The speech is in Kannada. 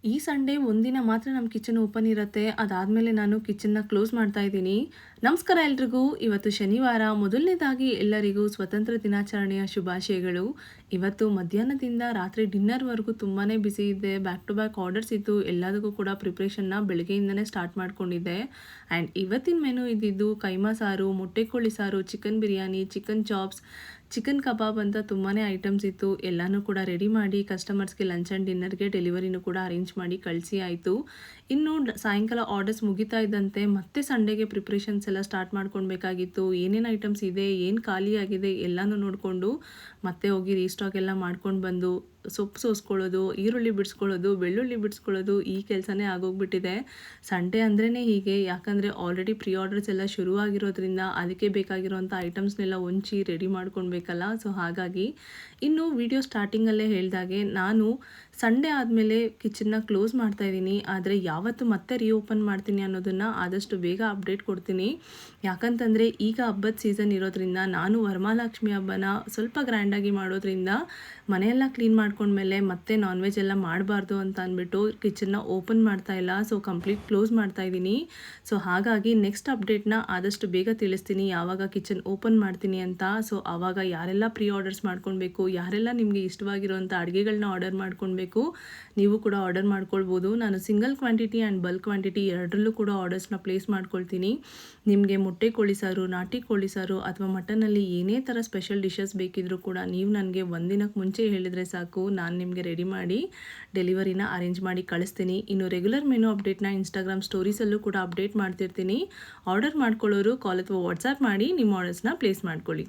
ಈ ಸಂಡೇ ಒಂದಿನ ಮಾತ್ರ ನಮ್ಮ ಕಿಚನ್ ಓಪನ್ ಇರುತ್ತೆ. ಅದಾದಮೇಲೆ ನಾನು ಕಿಚನ್ನ ಕ್ಲೋಸ್ ಮಾಡ್ತಾ ಇದ್ದೀನಿ. ನಮಸ್ಕಾರ ಎಲ್ರಿಗೂ. ಇವತ್ತು ಶನಿವಾರ. ಮೊದಲನೇದಾಗಿ ಎಲ್ಲರಿಗೂ ಸ್ವತಂತ್ರ ದಿನಾಚರಣೆಯ ಶುಭಾಶಯಗಳು. ಇವತ್ತು ಮಧ್ಯಾಹ್ನದಿಂದ ರಾತ್ರಿ ಡಿನ್ನರ್ವರೆಗೂ ತುಂಬಾ ಬ್ಯುಸಿ ಇದ್ದೆ. ಬ್ಯಾಕ್ ಟು ಬ್ಯಾಕ್ ಆರ್ಡರ್ಸ್ ಇತ್ತು. ಎಲ್ಲದಕ್ಕೂ ಕೂಡ ಪ್ರಿಪ್ರೇಷನ್ನ ಬೆಳಗ್ಗೆಯಿಂದನೇ ಸ್ಟಾರ್ಟ್ ಮಾಡ್ಕೊಂಡಿದ್ದೆ. ಆ್ಯಂಡ್ ಇವತ್ತಿನ ಮೆನು ಇದ್ದಿದ್ದು ಕೈಮಾ ಸಾರು, ಮೊಟ್ಟೆ ಕೋಳಿ ಸಾರು, chicken biryani, chicken chops, chicken kebab ಅಂತ ತುಂಬಾ ಐಟಮ್ಸ್ ಇತ್ತು. ಎಲ್ಲನೂ ಕೂಡ ರೆಡಿ ಮಾಡಿ ಕಸ್ಟಮರ್ಸ್ಗೆ ಲಂಚ್ ಆ್ಯಂಡ್ ಡಿನ್ನರ್ಗೆ ಡೆಲಿವರಿನೂ ಕೂಡ ಅರೇಂಜ್ ಮಾಡಿ ಕಳಿಸಿ ಆಯಿತು. ಇನ್ನು ಸಾಯಂಕಾಲ ಆರ್ಡರ್ಸ್ ಮುಗಿತಾ ಇದ್ದಂತೆ ಮತ್ತೆ ಸಂಡೇಗೆ ಪ್ರಿಪ್ರೇಷನ್ಸ್ ಎಲ್ಲ ಸ್ಟಾರ್ಟ್ ಮಾಡ್ಕೊಳ್ಬೇಕಾಗಿತ್ತು. ಏನೇನು ಐಟಮ್ಸ್ ಇದೆ, ಏನು ಖಾಲಿ ಆಗಿದೆ ಎಲ್ಲನೂ ನೋಡಿಕೊಂಡು ಮತ್ತೆ ಹೋಗಿ ರೀಸ್ಟಾಕ್ ಎಲ್ಲ ಮಾಡ್ಕೊಂಡು ಬಂದು ಸೊಪ್ಪು ಸೋಸ್ಕೊಳ್ಳೋದು, ಈರುಳ್ಳಿ ಬಿಡಿಸ್ಕೊಳ್ಳೋದು, ಬೆಳ್ಳುಳ್ಳಿ ಬಿಡಿಸ್ಕೊಳ್ಳೋದು ಈ ಕೆಲಸನೇ ಆಗೋಗ್ಬಿಟ್ಟಿದೆ. ಸಂಡೇ ಅಂದ್ರೇ ಹೀಗೆ. ಯಾಕಂದರೆ ಆಲ್ರೆಡಿ ಪ್ರೀ ಆರ್ಡರ್ಸ್ ಎಲ್ಲ ಶುರುವಾಗಿರೋದ್ರಿಂದ ಅದಕ್ಕೆ ಬೇಕಾಗಿರೋಂಥ ಐಟಮ್ಸ್ನೆಲ್ಲ ಹೊಂಚಿ ರೆಡಿ ಮಾಡ್ಕೊಳ್ಬೇಕಲ್ಲ. ಸೊ ಹಾಗಾಗಿ ಇನ್ನು ವಿಡಿಯೋ ಸ್ಟಾರ್ಟಿಂಗಲ್ಲೇ ಹೇಳಿದಾಗೆ ನಾನು ಸಂಡೇ ಆದಮೇಲೆ ಕಿಚನ್ನ ಕ್ಲೋಸ್ ಮಾಡ್ತಾಯಿದ್ದೀನಿ. ಆದರೆ ಯಾವತ್ತು ಮತ್ತೆ ರೀಓಪನ್ ಮಾಡ್ತೀನಿ ಅನ್ನೋದನ್ನು ಆದಷ್ಟು ಬೇಗ ಅಪ್ಡೇಟ್ ಕೊಡ್ತೀನಿ. ಯಾಕಂತಂದರೆ ಈಗ ಹಬ್ಬದ ಸೀಸನ್ ಇರೋದ್ರಿಂದ ನಾನು ವರಮಹಾಲಕ್ಷ್ಮಿ ಹಬ್ಬನ ಸ್ವಲ್ಪ ಗ್ರ್ಯಾಂಡಾಗಿ ಮಾಡೋದ್ರಿಂದ ಮನೆಯೆಲ್ಲ ಕ್ಲೀನ್ ಮಾಡ್ಕೊಂಡ್ಮೇಲೆ ಮತ್ತೆ ನಾನ್ ವೆಜ್ ಎಲ್ಲ ಮಾಡಬಾರ್ದು ಅಂತ ಅಂದ್ಬಿಟ್ಟು ಕಿಚನ್ನ ಓಪನ್ ಮಾಡ್ತಾಯಿಲ್ಲ. ಸೊ ಕಂಪ್ಲೀಟ್ ಕ್ಲೋಸ್ ಮಾಡ್ತಾಯಿದ್ದೀನಿ. ಸೊ ಹಾಗಾಗಿ ನೆಕ್ಸ್ಟ್ ಅಪ್ಡೇಟ್ನ ಆದಷ್ಟು ಬೇಗ ತಿಳಿಸ್ತೀನಿ ಯಾವಾಗ ಕಿಚನ್ ಓಪನ್ ಮಾಡ್ತೀನಿ ಅಂತ. ಸೊ ಆವಾಗ ಯಾರೆಲ್ಲ ಪ್ರೀ ಆರ್ಡರ್ಸ್ ಮಾಡ್ಕೊಳ್ಬೇಕು, ಯಾರೆಲ್ಲ ನಿಮಗೆ ಇಷ್ಟವಾಗಿರೋಂಥ ಅಡುಗೆಗಳನ್ನ ಆರ್ಡರ್ ಮಾಡ್ಕೊಳ್ಬೇಕು, ನೀವು ಕೂಡ ಆರ್ಡರ್ ಮಾಡ್ಕೊಳ್ಬೋದು. ನಾನು single quantity and bulk quantity ಎರಡರಲ್ಲೂ ಕೂಡ ಆರ್ಡರ್ಸ್ನ ಪ್ಲೇಸ್ ಮಾಡ್ಕೊಳ್ತೀನಿ. ನಿಮಗೆ ಮೊಟ್ಟೆ ಕೋಳಿ ಸಾರು, ನಾಟಿ ಕೋಳಿ ಸಾರು ಅಥವಾ ಮಟನಲ್ಲಿ ಏನೇ ಥರ ಸ್ಪೆಷಲ್ ಡಿಶಸ್ ಬೇಕಿದ್ರೂ ಕೂಡ ನೀವು ನನಗೆ ಒಂದಿನಕ್ಕೆ ಮುಂಚೆ ಹೇಳಿದರೆ ಸಾಕು, ನಾನು ನಿಮಗೆ ರೆಡಿ ಮಾಡಿ ಡೆಲಿವರಿನ ಅರೇಂಜ್ ಮಾಡಿ ಕಳಿಸ್ತೀನಿ. ಇನ್ನು ರೆಗ್ಯುಲರ್ ಮೆನು ಅಪ್ಡೇಟ್ನ ಇನ್ಸ್ಟಾಗ್ರಾಮ್ ಸ್ಟೋರೀಸಲ್ಲೂ ಕೂಡ ಅಪ್ಡೇಟ್ ಮಾಡ್ತಿರ್ತೀನಿ. ಆರ್ಡರ್ ಮಾಡ್ಕೊಳ್ಳೋರು ಕಾಲ್ ಅಥವಾ ವಾಟ್ಸಾಪ್ ಮಾಡಿ ನಿಮ್ಮ ಆರ್ಡರ್ಸ್ನ ಪ್ಲೇಸ್ ಮಾಡ್ಕೊಳ್ಳಿ.